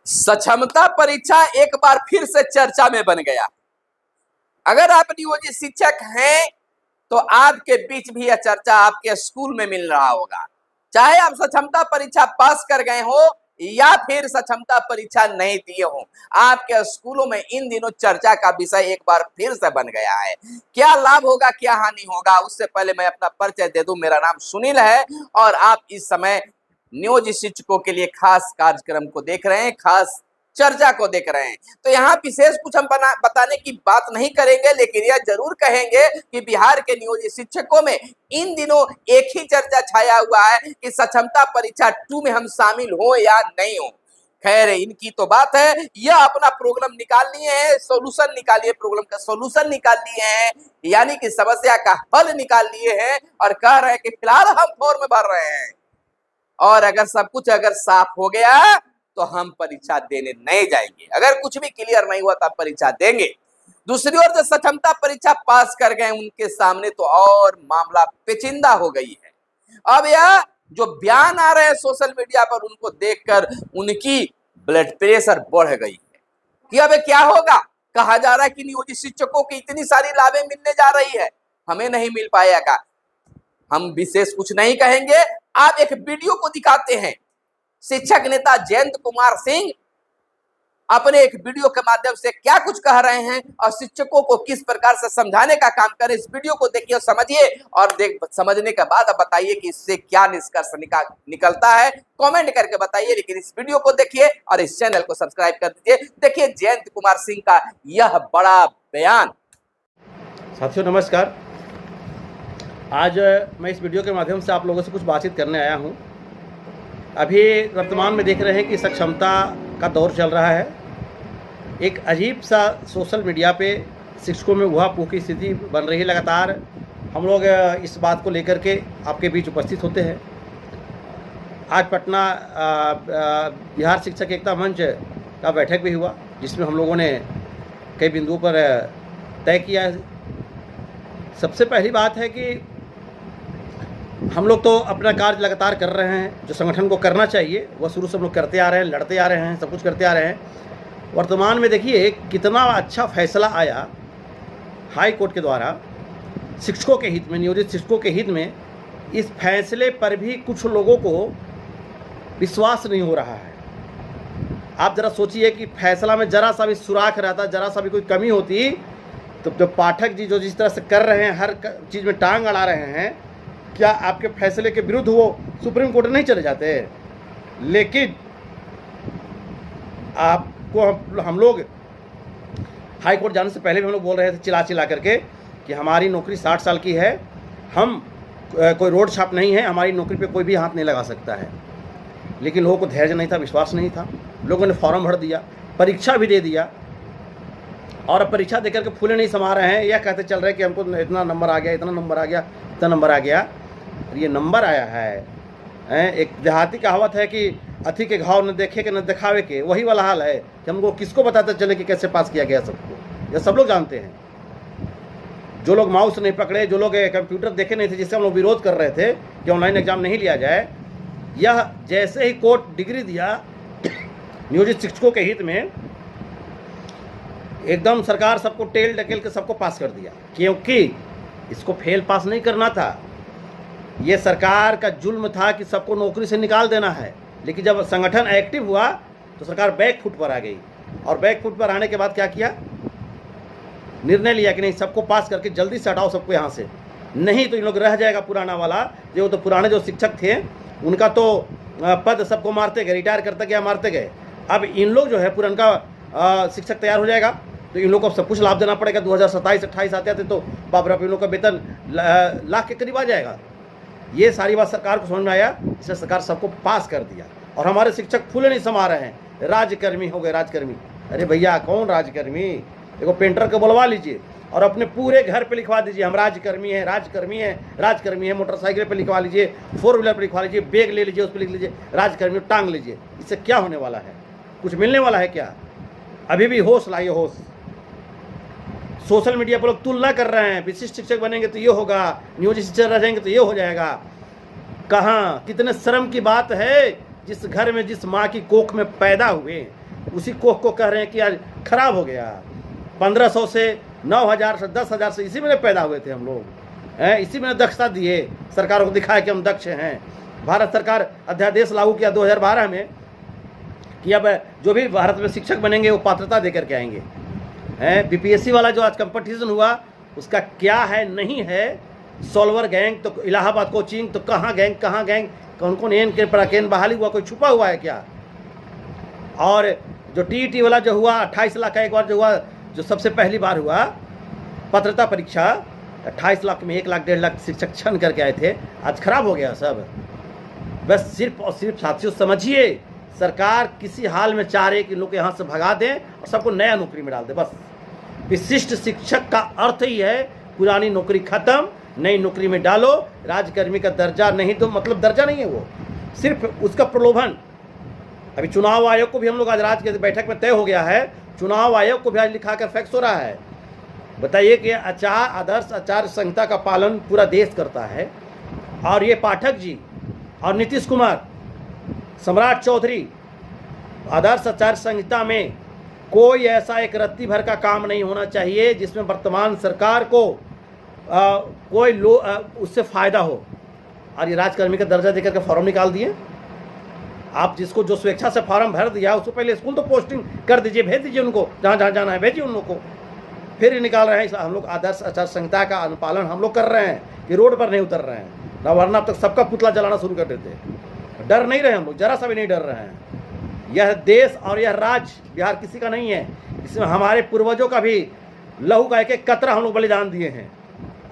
सक्षमता परीक्षा एक बार फिर से चर्चा में बन गया। अगर आप नियोजित शिक्षक हैं तो आपके बीच भी यह चर्चा आपके स्कूल में मिल रहा होगा। चाहे आप सक्षमता परीक्षा पास कर गए हो या फिर सक्षमता परीक्षा नहीं दिए हो, आपके स्कूलों में इन दिनों चर्चा का विषय एक बार फिर से बन गया है। क्या लाभ होगा, क्या हानि होगा, उससे पहले मैं अपना परिचय दे दूं। मेरा नाम सुनील है और आप इस समय नियोजित शिक्षकों के लिए खास कार्यक्रम को देख रहे हैं, खास चर्चा को देख रहे हैं। तो यहाँ विशेष कुछ हम बताने की बात नहीं करेंगे, लेकिन यह जरूर कहेंगे कि बिहार के नियोजित शिक्षकों में इन दिनों एक ही चर्चा छाया हुआ है कि सक्षमता परीक्षा 2 में हम शामिल हो या नहीं हो। खैर, इनकी तो बात है, यह अपना प्रॉब्लम निकाल लिए हैं, सोल्यूशन निकालिए, प्रॉब्लम का सोल्यूशन निकाल लिए हैं, यानी कि समस्या का हल निकाल लिए हैं और कह रहे हैं कि फिलहाल हम फॉर्म भर रहे हैं और अगर सब कुछ साफ हो गया तो हम परीक्षा देने नहीं जाएंगे। अगर कुछ भी क्लियर नहीं हुआ तो परीक्षा देंगे। दूसरी ओर जो सक्षमता परीक्षा पास कर गए उनके सामने तो और मामला पेचिंदा हो गई है। अब यह जो बयान आ रहे हैं सोशल मीडिया पर, उनको देखकर उनकी ब्लड प्रेशर बढ़ गई है कि अब क्या होगा। कहा जा रहा है कि नियोजित शिक्षकों की इतनी सारी लाभें मिलने जा रही है, हमें नहीं मिल पाएगा। हम विशेष कुछ नहीं कहेंगे, आप एक वीडियो को दिखाते हैं। शिक्षक नेता जयंत कुमार सिंह अपने एक वीडियो के माध्यम से क्या कुछ कह रहे हैं और शिक्षकों को किस प्रकार से समझाने का काम करें, इस वीडियो को देखिए, समझिए और समझने के बाद अब बताइए कि इससे क्या निष्कर्ष निकलता है। कमेंट करके बताइए, लेकिन इस वीडियो को देखिए और इस चैनल को सब्सक्राइब कर दीजिए। देखिए जयंत कुमार सिंह का यह बड़ा बयान। साथियों नमस्कार, आज मैं इस वीडियो के माध्यम से आप लोगों से कुछ बातचीत करने आया हूं। अभी वर्तमान में देख रहे हैं कि सक्षमता का दौर चल रहा है। एक अजीब सा सोशल मीडिया पे शिक्षकों में उहापोह की स्थिति बन रही है। लगातार हम लोग इस बात को लेकर के आपके बीच उपस्थित होते हैं। आज पटना बिहार शिक्षक एकता मंच का बैठक भी हुआ, जिसमें हम लोगों ने कई बिंदुओं पर तय किया है। सबसे पहली बात है कि हम लोग तो अपना कार्य लगातार कर रहे हैं, जो संगठन को करना चाहिए वह शुरू से हम लोग करते आ रहे हैं, लड़ते आ रहे हैं, सब कुछ करते आ रहे हैं। वर्तमान में देखिए कितना अच्छा फैसला आया हाई कोर्ट के द्वारा शिक्षकों के हित में, नियोजित शिक्षकों के हित में। इस फैसले पर भी कुछ लोगों को विश्वास नहीं हो रहा है। आप ज़रा सोचिए कि फैसला में ज़रा सा भी सुराख रहता, ज़रा सा भी कोई कमी होती तो जो पाठक जी जो जिस तरह से कर रहे हैं, हर चीज़ में टांग अड़ा रहे हैं, क्या आपके फैसले के विरुद्ध वो सुप्रीम कोर्ट नहीं चले जाते? लेकिन आपको हम लोग हाई कोर्ट जाने से पहले भी हम लोग बोल रहे थे चिल्ला चिल्ला करके कि हमारी नौकरी 60 साल की है, हम कोई रोड छाप नहीं है, हमारी नौकरी पे कोई भी हाथ नहीं लगा सकता है। लेकिन लोगों को धैर्य नहीं था, विश्वास नहीं था। लोगों ने फॉर्म भर दिया, परीक्षा भी दे दिया और अब परीक्षा देकर के फूले नहीं समा रहे हैं। यह कहते चल रहे हैं कि हमको इतना नंबर आ गया, इतना नंबर आ गया, इतना नंबर आ गया। ये नंबर आया है। एक देहाती कहावत है कि अति के घाव न देखे के न दिखावे के, वही वाला हाल है कि हमको किसको बताते चले कि कैसे पास किया गया सबको। यह सब लोग जानते हैं। जो लोग माउस नहीं पकड़े, जो लोग कंप्यूटर देखे नहीं थे, जिससे हम लोग विरोध कर रहे थे कि ऑनलाइन एग्जाम नहीं लिया जाए, यह जैसे ही कोर्ट डिग्री दिया नियोजित शिक्षकों के हित में, एकदम सरकार सबको टेल ढकेल के सबको पास कर दिया, क्योंकि इसको फेल पास नहीं करना था। ये सरकार का जुल्म था कि सबको नौकरी से निकाल देना है। लेकिन जब संगठन एक्टिव हुआ तो सरकार बैक फुट पर आ गई और बैक फुट पर आने के बाद क्या किया, निर्णय लिया कि नहीं, सबको पास करके जल्दी से हटाओ सबको यहाँ से, नहीं तो इन लोग रह जाएगा पुराना वाला। जो तो पुराने जो शिक्षक थे उनका तो पद सबको मारते गए, रिटायर करते गए, मारते गए। अब इन लोग जो है पुराना शिक्षक तैयार हो जाएगा तो इन लोगों को सब कुछ लाभ देना पड़ेगा। 2027-28 आते आते तो बाप रे, इन लोग का वेतन लाख के करीब आ जाएगा। ये सारी बात सरकार को समझ में आया, इसलिए सरकार सबको पास कर दिया और हमारे शिक्षक फूले नहीं समा रहे हैं, राजकर्मी हो गए, राजकर्मी। अरे भैया कौन राजकर्मी? देखो पेंटर को बुलवा लीजिए और अपने पूरे घर पे लिखवा दीजिए हम राजकर्मी हैं, राजकर्मी हैं, राजकर्मी हैं। मोटरसाइकिल पे लिखवा लीजिए, 4 व्हीलर पे लिखवा लीजिए, बैग ले लीजिए, उस पर लिख लीजिए राजकर्मी, टांग लीजिए। इससे क्या होने वाला है? कुछ मिलने वाला है क्या? अभी भी होश लाइए, होश। सोशल मीडिया पर लोग तुलना कर रहे हैं, विशिष्ट शिक्षक बनेंगे तो ये होगा, नियोजित शिक्षक रहेंगे तो ये हो जाएगा। कहाँ? कितने शर्म की बात है, जिस घर में जिस माँ की कोख में पैदा हुए, उसी कोख को कह रहे हैं कि यार खराब हो गया। 1500 से 9000 से 10,000 से इसी में पैदा हुए थे हम लोग, हैं, इसी में दक्षता दिए, सरकारों को दिखाया कि हम दक्ष हैं। भारत सरकार अध्यादेश लागू किया 2012 में कि अब जो भी भारत में शिक्षक बनेंगे वो पात्रता दे करके आएंगे, हैं। बीपीएससी वाला जो आज कंपटीशन हुआ उसका क्या है नहीं है, सॉल्वर गैंग तो इलाहाबाद कोचिंग तो कहाँ गैंग, कौन कौन एन के पराकेन बहाली हुआ, कोई छुपा हुआ है क्या? और जो टीईटी वाला जो हुआ 28 लाख का एक बार जो हुआ, जो सबसे पहली बार हुआ पात्रता परीक्षा, 28 लाख में 1 लाख 1.5 लाख शिक्षक छन करके आए थे, आज खराब हो गया सब। बस सिर्फ और सिर्फ साथियों समझिए, सरकार किसी हाल में चाह रही कि लोग यहाँ से भगा दें और सबको नया नौकरी में डाल दे। बस विशिष्ट शिक्षक का अर्थ ही है पुरानी नौकरी खत्म, नई नौकरी में डालो, राजकर्मी का दर्जा नहीं, तो मतलब दर्जा नहीं है वो, सिर्फ उसका प्रलोभन। अभी चुनाव आयोग को भी हम लोग आज राज्य की बैठक में तय हो गया है, चुनाव आयोग को भी आज लिखा कर फैक्स हो रहा है। बताइए कि आदर्श आचार संहिता का पालन पूरा देश करता है, और ये पाठक जी और नीतीश कुमार, सम्राट चौधरी, आदर्श आचार संहिता में कोई ऐसा एक रत्ती भर का काम नहीं होना चाहिए जिसमें वर्तमान सरकार को कोई उससे फ़ायदा हो। और ये राजकर्मी का दर्जा देकर के फॉर्म निकाल दिए। आप जिसको जो स्वेच्छा से फॉर्म भर दिया उसको पहले स्कूल तो पोस्टिंग कर दीजिए, भेज दीजिए उनको, जहाँ जहाँ जाना है भेजिए उन लोग को। फिर ये निकाल रहे हैं हम लोग आदर्श आचार संहिता का अनुपालन हम लोग कर रहे हैं कि रोड पर नहीं उतर रहे हैं, ना वरना अब तक सबका पुतला जलाना शुरू कर देते। डर नहीं रहे हम लोग, जरा सा भी नहीं डर रहे हैं। यह देश और यह राज्य बिहार किसी का नहीं है, इसमें हमारे पूर्वजों का भी लहू का एक एक कतरा हम लोग बलिदान दिए हैं।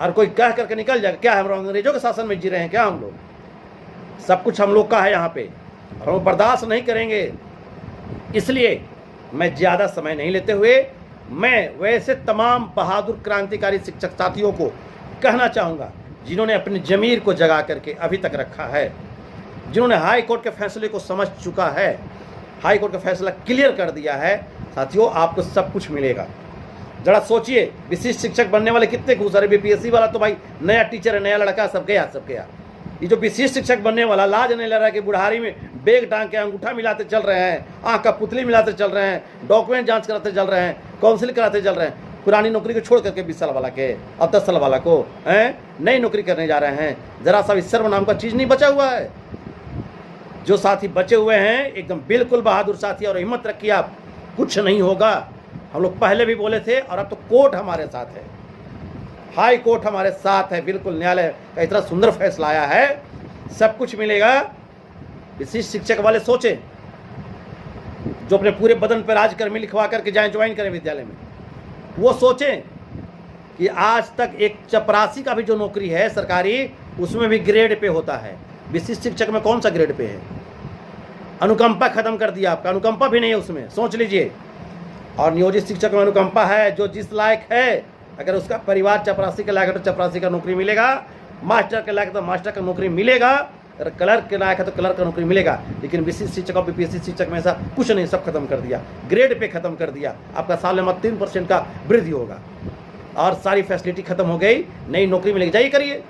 और कोई कह करके निकल जाएगा क्या हम अंग्रेजों के शासन में जी रहे हैं क्या? हम लोग सब कुछ हम लोग का है यहाँ पे, और हम बर्दाश्त नहीं करेंगे। इसलिए मैं ज़्यादा समय नहीं लेते हुए मैं वैसे तमाम बहादुर क्रांतिकारी शिक्षक साथियों को कहना चाहूँगा जिन्होंने अपनी ज़मीर को जगा करके अभी तक रखा है, जिन्होंने हाई कोर्ट के फैसले को समझ चुका है, हाई कोर्ट का फैसला क्लियर कर दिया है, साथियों आपको सब कुछ मिलेगा। जरा सोचिए, विशिष्ट शिक्षक बनने वाले कितने घूस रहे। बीपीएससी वाला तो भाई नया टीचर है, नया लड़का, सब गया। ये जो विशिष्ट शिक्षक बनने वाला लाज नहीं ले रहा है कि बुढ़ारी में बेग टांग के अंगूठा मिलाते चल रहे हैं, आँख का पुतली मिलाते चल रहे हैं, डॉक्यूमेंट जांच कराते चल रहे हैं, काउंसिल कराते चल रहे हैं। पुरानी नौकरी को छोड़ करके 20 साल वाला के और 10 साल वाला को नई नौकरी करने जा रहे हैं। जरा सा सर्व नाम का चीज़ नहीं बचा हुआ है। जो साथी बचे हुए हैं एकदम बिल्कुल बहादुर साथी, और हिम्मत रखिए आप, कुछ नहीं होगा। हम लोग पहले भी बोले थे, और अब तो कोर्ट हमारे साथ है, हाई कोर्ट हमारे साथ है। बिल्कुल न्यायालय का इतना सुंदर फैसला आया है, सब कुछ मिलेगा। विशिष्ट शिक्षक वाले सोचें, जो अपने पूरे बदन पर राजकर्मी लिखवा करके जाएं, ज्वाइन करें विद्यालय में, वो सोचें कि आज तक एक चपरासी का भी जो नौकरी है सरकारी, उसमें भी ग्रेड पे होता है। विशिष्ट शिक्षक में कौन सा ग्रेड पे है? अनुकंपा खत्म कर दिया आपका, अनुकंपा भी नहीं है उसमें, सोच लीजिए। और नियोजित शिक्षक में अनुकंपा है, जो जिस लायक है, अगर उसका परिवार चपरासी के लायक है तो चपरासी का नौकरी मिलेगा, मास्टर के लायक है तो मास्टर का नौकरी मिलेगा, अगर क्लर्क के लायक है तो क्लर्क का नौकरी मिलेगा। लेकिन विशिष्ट शिक्षक और बीपीएससी शिक्षक में ऐसा कुछ नहीं, सब खत्म कर दिया, ग्रेड पे खत्म कर दिया। आपका साल में 3% का वृद्धि होगा और सारी फैसिलिटी खत्म हो गई, नई नौकरी मिलेगी, जाइए करिए।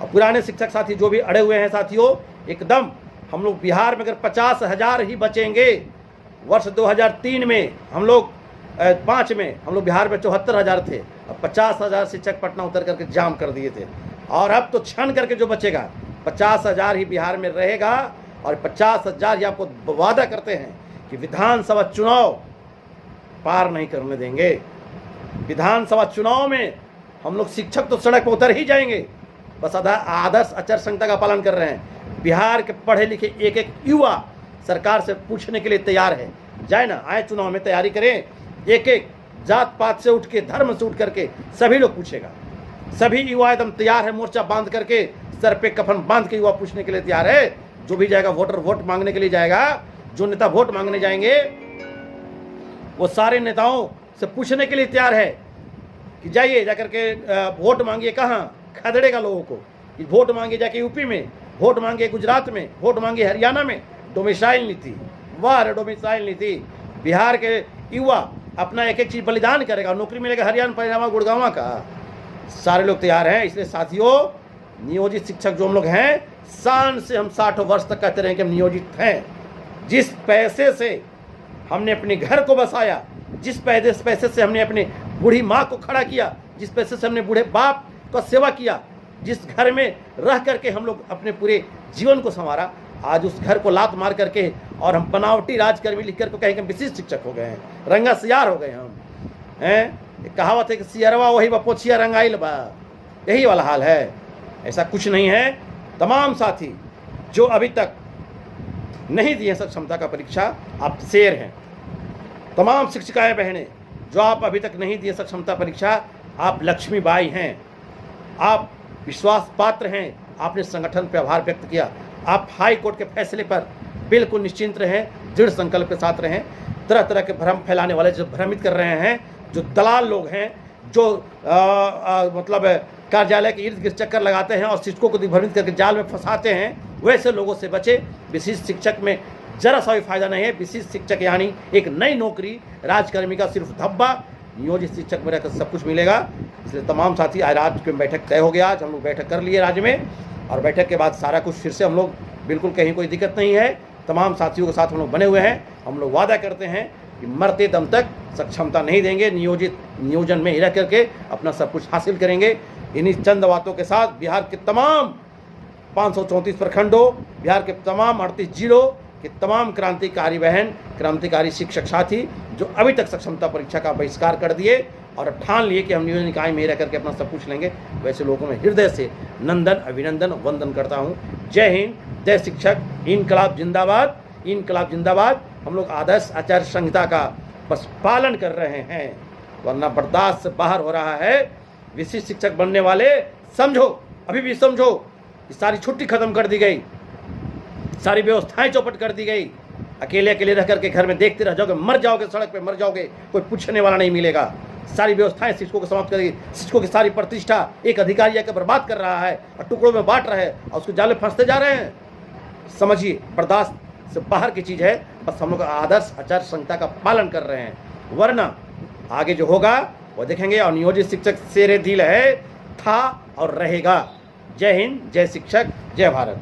और पुराने शिक्षक साथी जो भी अड़े हुए हैं साथियों, एकदम हम लोग बिहार में अगर 50,000 ही बचेंगे, वर्ष 2003 में हम लोग 5 में हम लोग बिहार में 74,000 थे, अब 50,000 शिक्षक पटना उतर करके जाम कर दिए थे। और अब तो छन करके जो बचेगा 50,000 ही बिहार में रहेगा। और 50,000 ही आपको वादा करते हैं कि विधानसभा चुनाव पार नहीं करने देंगे। विधानसभा चुनाव में हम लोग शिक्षक तो सड़क पर उतर ही जाएंगे। बस आदर्श आचार संहिता का पालन कर रहे हैं। बिहार के पढ़े लिखे एक एक युवा सरकार से पूछने के लिए तैयार है, जाए ना, आए चुनाव में तैयारी करें। एक एक जात पात से उठ के, धर्म से उठ करके सभी लोग पूछेगा। सभी युवा एकदम तैयार है, मोर्चा बांध करके, सर पे कफन बांध के युवा पूछने के लिए तैयार है। जो भी जाएगा वोटर वोट मांगने के लिए जाएगा, जो नेता वोट मांगने जाएंगे वो सारे नेताओं से पूछने के लिए तैयार है कि जाइए जाकर के वोट मांगिए। कहाँ खदेड़ेगा लोगों को? वोट मांगे जाके यूपी में, वोट मांगे गुजरात में, वोट मांगे हरियाणा में। डोमिसाइल नीति, वाह रे डोमिसाइल नीति। बिहार के युवा अपना एक एक चीज़ बलिदान करेगा, नौकरी मिलेगा हरियाणा, परिणामा, गुड़गांव का। सारे लोग तैयार हैं। इसलिए साथियों, नियोजित शिक्षक जो हम लोग हैं, शान से हम 60 वर्ष तक कहते रहे कि हम नियोजित हैं। जिस पैसे से हमने अपने घर को बसाया, जिस पैसे से हमने अपने बूढ़ी माँ को खड़ा किया, जिस पैसे से हमने बूढ़े बाप का सेवा किया, जिस घर में रह करके हम लोग अपने पूरे जीवन को संवारा, आज उस घर को लात मार करके और हम बनावटी राजकर्मी लिख कर कहें कि विशिष्ट शिक्षक हो गए हैं, रंगा सियार हो गए हम हैं। कहावत है कि सियरवा वही बपोछिया रंगाइल बा, यही वाला हाल है। ऐसा कुछ नहीं है। तमाम साथी जो अभी तक नहीं दिए सक्षमता का परीक्षा, आप शेर हैं। तमाम शिक्षिकाएं बहनें जो आप अभी तक नहीं दिए सक्षमता परीक्षा, आप लक्ष्मीबाई हैं, आप विश्वास पात्र हैं। आपने संगठन पर आभार व्यक्त किया, आप हाई कोर्ट के फैसले पर बिल्कुल निश्चिंत रहें, दृढ़ संकल्प के साथ रहें। तरह तरह के भ्रम फैलाने वाले जो भ्रमित कर रहे हैं, जो दलाल लोग हैं, जो मतलब कार्यालय के इर्द गिर्द चक्कर लगाते हैं और शिक्षकों को भ्रमित करके जाल में फंसाते हैं, वैसे लोगों से बचे। विशिष्ट शिक्षक में जरा सा भी फायदा नहीं है। विशिष्ट शिक्षक यानी एक नई नौकरी, राजकर्मी का सिर्फ धब्बा, नियोजित शिक्षक में रहकर सब कुछ मिलेगा। इसलिए तमाम साथी, आज रात की बैठक तय हो गया। आज हम लोग बैठक कर लिए राज्य में, और बैठक के बाद सारा कुछ फिर से हम लोग, बिल्कुल कहीं कोई दिक्कत नहीं है। तमाम साथियों के साथ हम लोग बने हुए हैं। हम लोग वादा करते हैं कि मरते दम तक सक्षमता नहीं देंगे, नियोजन में ही रह करके अपना सब कुछ हासिल करेंगे। इन्हीं चंद बातों के साथ बिहार के तमाम 534 प्रखंडों, बिहार के तमाम 38 जिलों के तमाम क्रांतिकारी बहन, क्रांतिकारी शिक्षक साथी जो अभी तक सक्षमता परीक्षा का बहिष्कार कर दिए और ठान लिए कि हम नियोजन निकाय में रह करके अपना सब कुछ लेंगे, वैसे लोगों में हृदय से नंदन, अभिनंदन, वंदन करता हूँ। जय हिंद, जय शिक्षक, इनकलाब जिंदाबाद, इनकलाब जिंदाबाद। हम लोग आदर्श आचार संहिता का बस पालन कर रहे हैं, वरना बर्दाश्त से बाहर हो रहा है। विशिष्ट शिक्षक बनने वाले समझो, अभी भी समझो, सारी छुट्टी खत्म कर दी गई, सारी व्यवस्थाएं चौपट कर दी गई। अकेले अकेले रह करके घर में देखते रह जाओगे, मर जाओगे, सड़क पे मर जाओगे, कोई पूछने वाला नहीं मिलेगा। सारी व्यवस्थाएं शिक्षकों को समाप्त कर दी। शिक्षकों की सारी प्रतिष्ठा एक अधिकारी आकर बर्बाद कर रहा है और टुकड़ों में बांट रहा है और उसको जाल में फंसते जा रहे हैं। समझिए, बर्दाश्त से बाहर की चीज़ है। बस हम लोग आदर्श आचार संहिता का पालन कर रहे हैं, वरना आगे जो होगा वो देखेंगे। और नियोजित शिक्षक शेरे दिल है, था और रहेगा। जय हिंद, जय शिक्षक, जय भारत।